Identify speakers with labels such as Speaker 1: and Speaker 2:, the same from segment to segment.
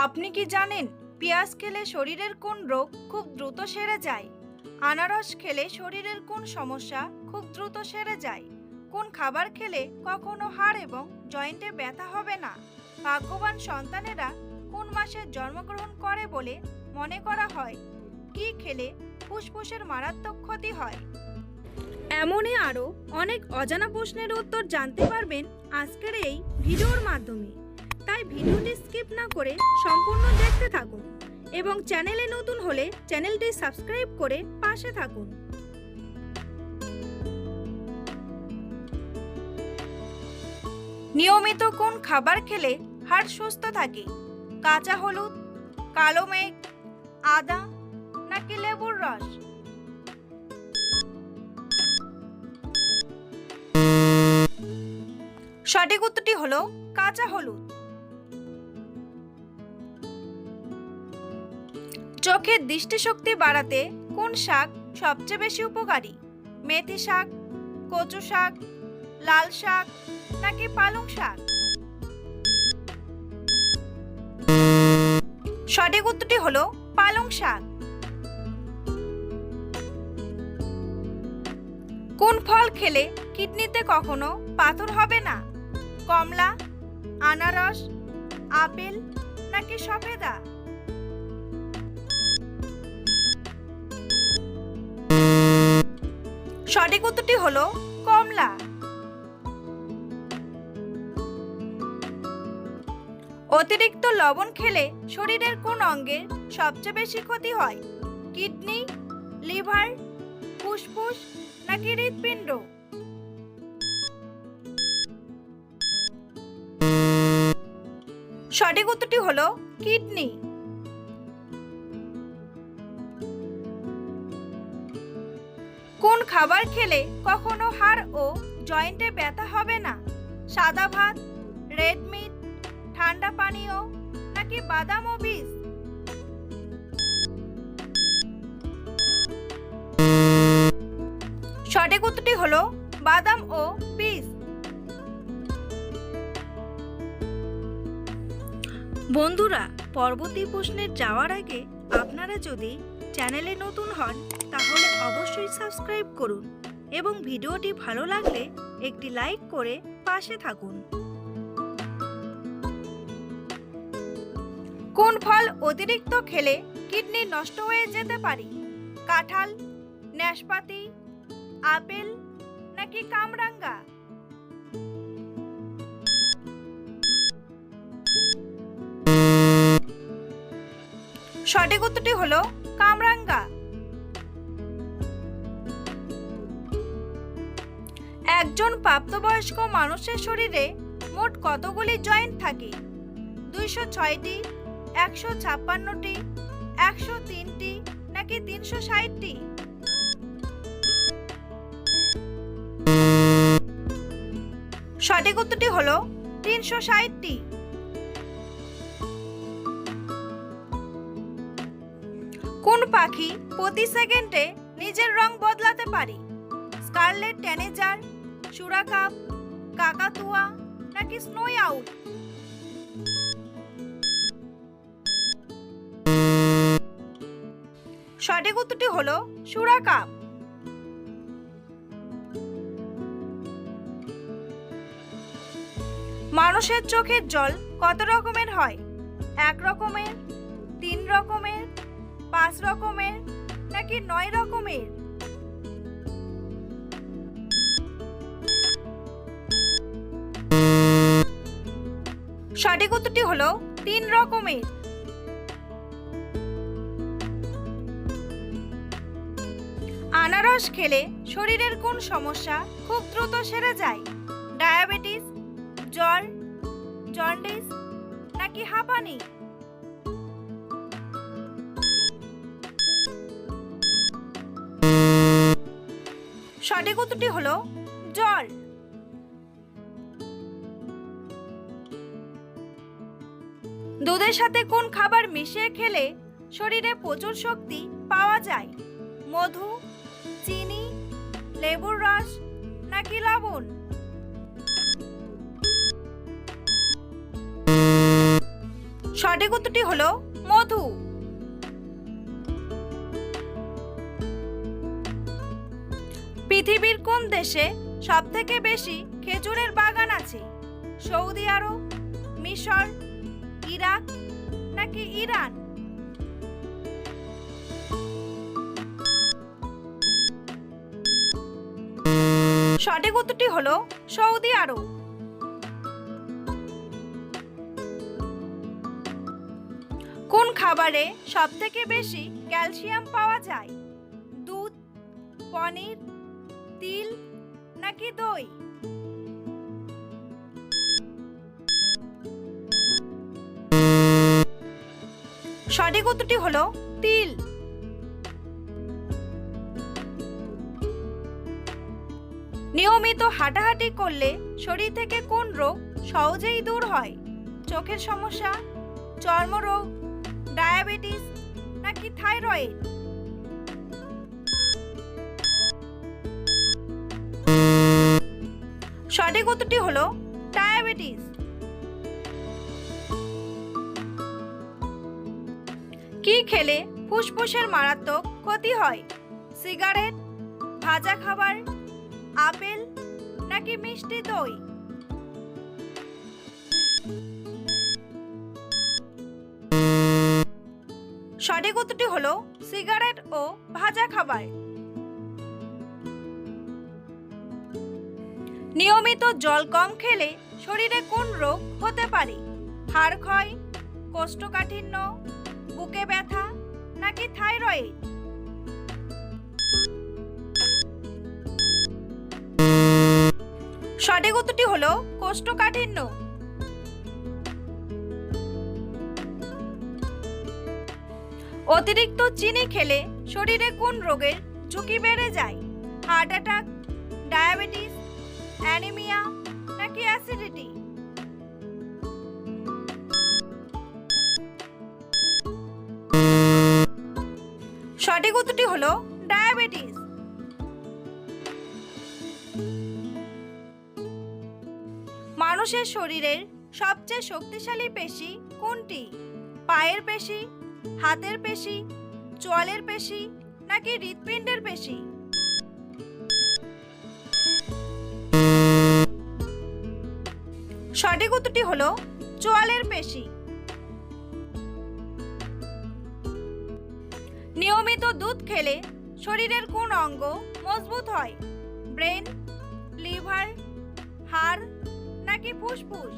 Speaker 1: আপনি কি জানেন পেঁয়াজ খেলে শরীরের কোন রোগ খুব দ্রুত সেরে যায়? আনারস খেলে শরীরের কোন সমস্যা খুব দ্রুত সেরে যায়? কোন খাবার খেলে কখনো হাড় এবং জয়েন্টে ব্যথা হবে না? ভাগ্যবান সন্তানেরা কোন মাসে জন্মগ্রহণ করে বলে মনে করা হয়? কি খেলে ফুসফুসের মারাত্মক ক্ষতি হয়? এমনই আরও অনেক অজানা প্রশ্নের উত্তর জানতে পারবেন আজকের এই ভিডিওর মাধ্যমে। তাই ভিডিওটি স্কিপ না করে সম্পূর্ণ দেখতে থাকুন এবং চ্যানেলে নতুন হলে চ্যানেলটি সাবস্ক্রাইব করে পাশে থাকুন। নিয়মিত কোন খাবার খেলে হাড় সুস্থ থাকে? কাঁচা হলুদ, কালো মেঘ, আদা নাকি লেবুর রস? সঠিক উত্তরটি হলো কাঁচা হলুদ। চোখের দৃষ্টিশক্তি বাড়াতে কোন শাক সবচেয়ে বেশি উপকারী? মেথি শাক, কচু শাক, লাল শাক নাকি পালং শাক? সঠিক উত্তরটি হলো পালং শাক। কোন ফল খেলে কিডনিতে কখনো পাথর হবে না? কমলা, আনারস, আপেল নাকি সফেদা? সঠিক উত্তরটি হলো কমলা। অতিরিক্ত লবণ খেলে শরীরের কোন অঙ্গের সবচেয়ে বেশি ক্ষতি হয়? কিডনি, লিভার, ফুসফুস নাকি হৃৎপিণ্ড? সঠিক উত্তরটি হলো কিডনি। কোন খাবার খেলে কখনো হাড় ও জয়েন্টে ব্যথা হবে না? সাদা ভাত, রেড মিট, ঠান্ডা পানীয় নাকি বাদাম ও বীজ? সঠিক উত্তরটি হলো বাদাম ও বীজ। বন্ধুরা, পরবর্তী প্রশ্নে যাওয়ার আগে আপনারা যদি চ্যানেলে নতুন হন তাহলে অবশ্যই সাবস্ক্রাইব করুন এবং ভিডিওটি ভালো লাগলে একটি লাইক করে পাশে থাকুন। কোন ফল অতিরিক্ত খেলে কিডনি নষ্ট হয়ে যেতে পারে? কাঁঠাল, নাশপাতি, আপেল নাকি কামরাঙ্গা? সঠিক উত্তরটি হলো কামরাঙ্গা। একজন প্রাপ্তবয়স্ক মানুষের শরীরে মোট কতগুলি জয়েন্ট থাকে? 206টি, 156টি, 103টি নাকি 360টি? সঠিক উত্তরটি হলো 360টি। কোন পাখি প্রতি সেকেন্ডে নিজের রং বদলাতে পারে? স্কারলেট ট্যানেজার, সুরাকাপ, কাকাতুয়া নাকি স্নোই আউট? সঠিক উত্তরটি হলো সুরাকাপ। মানুষের চোখের জল কত রকমের হয়? 1 রকমের, 3 রকমের, 5 রকমের নাকি 9 রকমের? সঠিক উত্তরটি হলো 3 রকমের। আনারস খেলে শরীরের কোন সমস্যা খুব দ্রুত সেরে যায়? ডায়াবেটিস, জ্বর, জন্ডিস নাকি হাঁপানি? সঠিক উত্তরটি হলো জ্বর। দুধের সাথে কোন খাবার মিশিয়ে খেলে শরীরে প্রচুর শক্তি পাওয়া যায়? মধু, চিনি, লেবুর রস নাকি লবণ? সঠিক উত্তরটি হলো মধু। পৃথিবীর কোন দেশে সবথেকে বেশি খেজুরের বাগান আছে? সৌদি আরব, মিশর, ইরাক নাকি ইরান? সঠিক উত্তরটি হলো সৌদি আরব। কোন খাবারে সবথেকে বেশি ক্যালসিয়াম পাওয়া যায়? দুধ, পনির, তিল নাকি দই? সঠিক উত্তরটি হলো তিল। নিয়মিত হাঁটাহাঁটি করলে শরীর থেকে কোন রোগ সহজেই দূর হয়? চোখের সমস্যা, চর্মরোগ, ডায়াবেটিস নাকি থাইরয়েড? সঠিক উত্তরটি হলো ডায়াবেটিস। কি খেলে ফুসফুসের মারাত্মক ক্ষতি হয়? সিগারেট, ভাজা খাবার, আপেল নাকি মিষ্টি দই? সঠিক উত্তরটি হলো সিগারেট ও ভাজা খাবার। নিয়মিত জল কম খেলে শরীরে কোন রোগ হতে পারে? হাড় ক্ষয়, কোষ্ঠকাঠিন্য, বুকে ব্যথা নাকি থাইরয়েড? সঠিক উত্তরটি হলো কোষ্ঠকাঠিন্য। অতিরিক্ত চিনি খেলে শরীরে কোন রোগের ঝুঁকি বেড়ে যায়? হার্ট অ্যাটাক, ডায়াবেটিস, অ্যানিমিয়া নাকি অ্যাসিডিটি? সঠিক উত্তরটি হলো ডায়াবেটিস। মানুষের শরীরের সবচেয়ে শক্তিশালী পেশি কোনটি? পায়ের পেশি, হাতের পেশি, চোয়ালের পেশি নাকি হৃৎপিণ্ডের পেশি? সঠিক উত্তরটি হলো চোয়ালের পেশি। নিয়মিত দুধ খেলে শরীরের কোন অঙ্গ মজবুত হয়? ব্রেন, লিভার, হাড় নাকি ফুসফুস?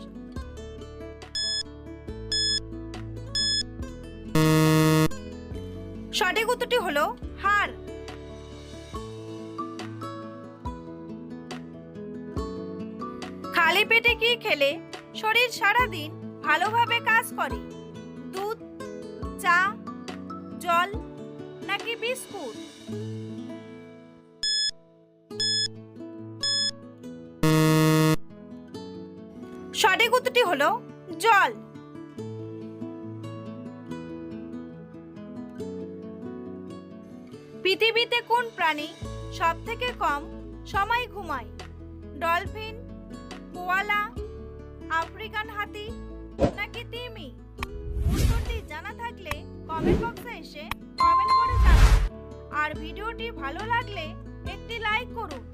Speaker 1: সঠিক উত্তরটি হলো হাড়। খালি পেটে কি খেলে শরীর সারাদিন ভালোভাবে কাজ করে? দুধ, চা, জল নাকি বিস্কুট? সঠিক উত্তরটি হলো জল। পৃথিবীতে কোন প্রাণী সবথেকে কম সময় ঘুমায়? ডলফিন, কোয়ালা, আফ্রিকান হাতি নাকি তিমি? উত্তরটি জানা থাকলে কমেন্ট বক্সে এসে কমেন্ট করে জানান। আর ভিডিওটি ভালো লাগলে একটি লাইক করুন।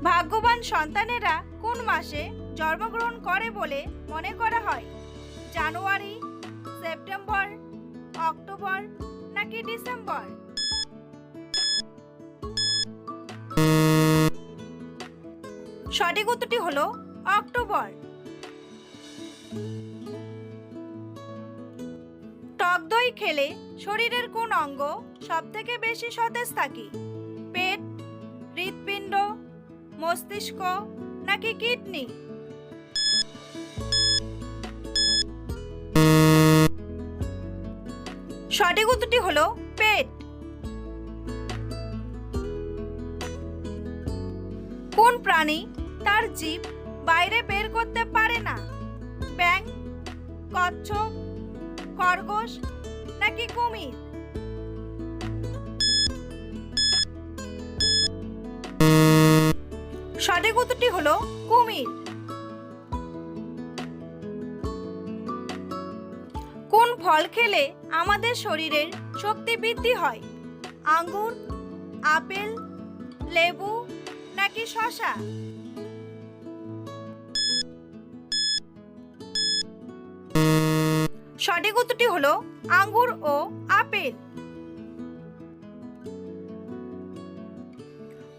Speaker 1: ভাগ্যবান সন্তানেরা কোন মাসে জন্মগ্রহণ করে বলে মনে করা হয়? জানুয়ারি, সেপ্টেম্বর, অক্টোবর নাকি ডিসেম্বর? সঠিক উত্তরটি হলো অক্টোবর। টক দই খেলে শরীরের কোন অঙ্গ সবথেকে বেশি সতেজ থাকে? পেট, হৃৎপিণ্ড, মস্তিষ্ক নাকি কিডনি? সঠিক উত্তরটি হলো পেট। কোন প্রাণী তার জিভ বাইরে বের করতে পারে না? ব্যাঙ, কচ্ছপ, খরগোশ নাকি কুমির? সঠিক উত্তরটি হলো কুমির। কোন ফল খেলে আমাদের শরীরের শক্তি বৃদ্ধি হয়? আঙ্গুর, আপেল, লেবু নাকি শসা? সঠিক উত্তরটি হলো আঙ্গুর ও আপেল।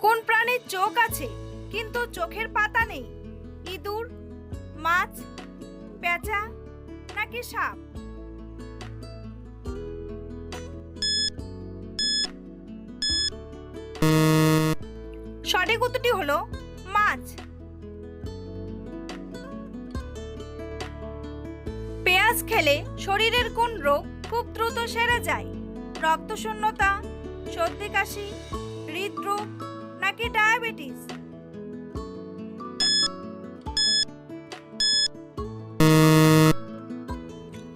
Speaker 1: কোন প্রাণীর চোখ আছে কিন্তু চোখের পাতা নেই? ইঁদুর, মাছ, পেঁচা নাকি সাপ? সঠিক উত্তরটি হলো মাছ। পেঁয়াজ খেলে শরীরের কোন রোগ খুব দ্রুত সেরে যায়? রক্তশূন্যতা, সর্দি কাশি, হৃদরোগ নাকি ডায়াবেটিস?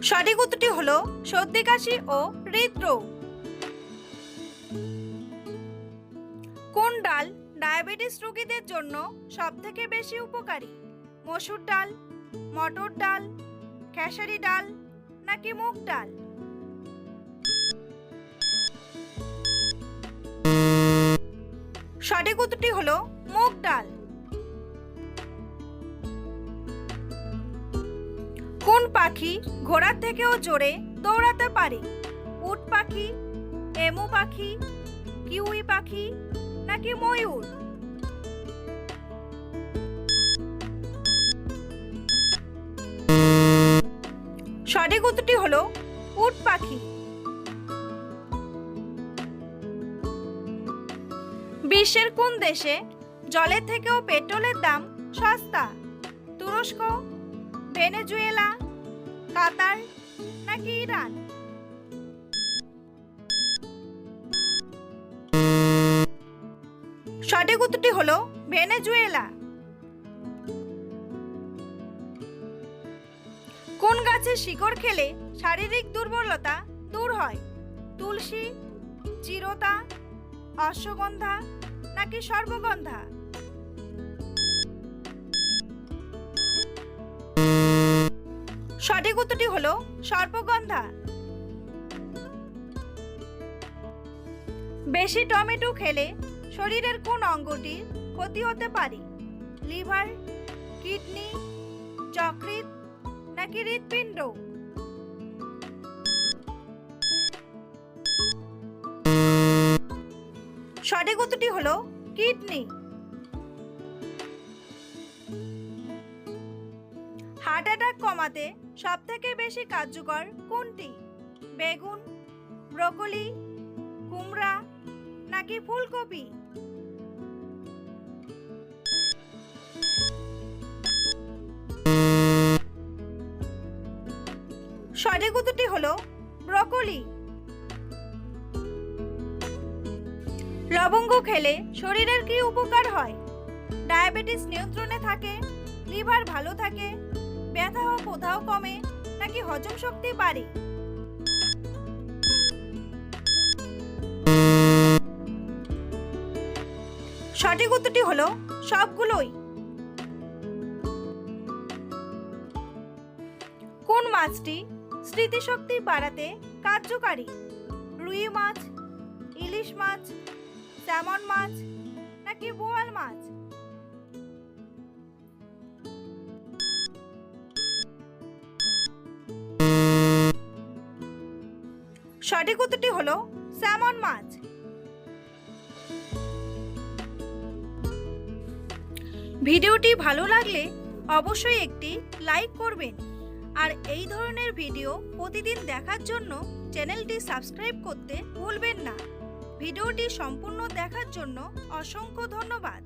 Speaker 1: সঠিক উত্তরটি হলো সর্দি কাশি ও হৃদরোগ। কোন ডাল ডায়াবেটিস রোগীদের জন্য সবথেকে বেশি উপকারী? মসুর ডাল, মটর ডাল, খেসারি ডাল নাকি মুগ ডাল? সঠিক উত্তরটি হলো মুগ ডাল। কোন পাখি ঘোড়ার থেকেও জোরে দৌড়াতে পারে? উট পাখি, এমু পাখি, কিউই পাখি নাকি ময়ূর? সঠিক উত্তরটি হলো উট পাখি। বিশ্বের কোন দেশে জলের থেকেও পেট্রোলের দাম সস্তা? তুরস্ক, ভেনেজুয়েলা, কাতার নাকি ইরান? সঠিক উত্তরটি হলো ভেনেজুয়েলা। কোন গাছের শিকড় খেলে শারীরিক দুর্বলতা দূর হয়? তুলসী, চিরতা, অশ্বগন্ধা নাকি সর্বগন্ধা? সঠিক উত্তরটি হলো সর্পগন্ধা। বেশি টমেটো খেলে শরীরের কোন অঙ্গটির ক্ষতি হতে পারে? লিভার, কিডনি, যকৃৎ নাকি হৃৎপিণ্ড? সঠিক উত্তরটি হলো কিডনি। হার্ট অ্যাটাক কমাতে সবথেকে বেশি কার্যকর কোনটি? বেগুন, ব্রকলি, কুমড়া নাকি ফুলকপি? সঠিক উত্তরটি হলো ব্রকলি। লবঙ্গ খেলে শরীরের কি উপকার হয়? ডায়াবেটিস নিয়ন্ত্রণে থাকে, লিভার ভালো থাকে, ব্যথা ও কোথাও কমে নাকি হজম শক্তি বাড়ে? সঠিক উত্তরটি হলো সবগুলোই। কোন মাছটি স্মৃতিশক্তি বাড়াতে কার্যকারী? রুই মাছ, ইলিশ মাছ, স্যামন মাছ নাকি বোয়াল মাছ? সঠিক উত্তরটি হলো স্যামন মাছ। ভিডিওটি ভালো লাগলে অবশ্যই একটি লাইক করবেন আর এই ধরনের ভিডিও প্রতিদিন দেখার জন্য চ্যানেলটি সাবস্ক্রাইব করতে ভুলবেন না। ভিডিওটি সম্পূর্ণ দেখার জন্য অসংখ্য ধন্যবাদ।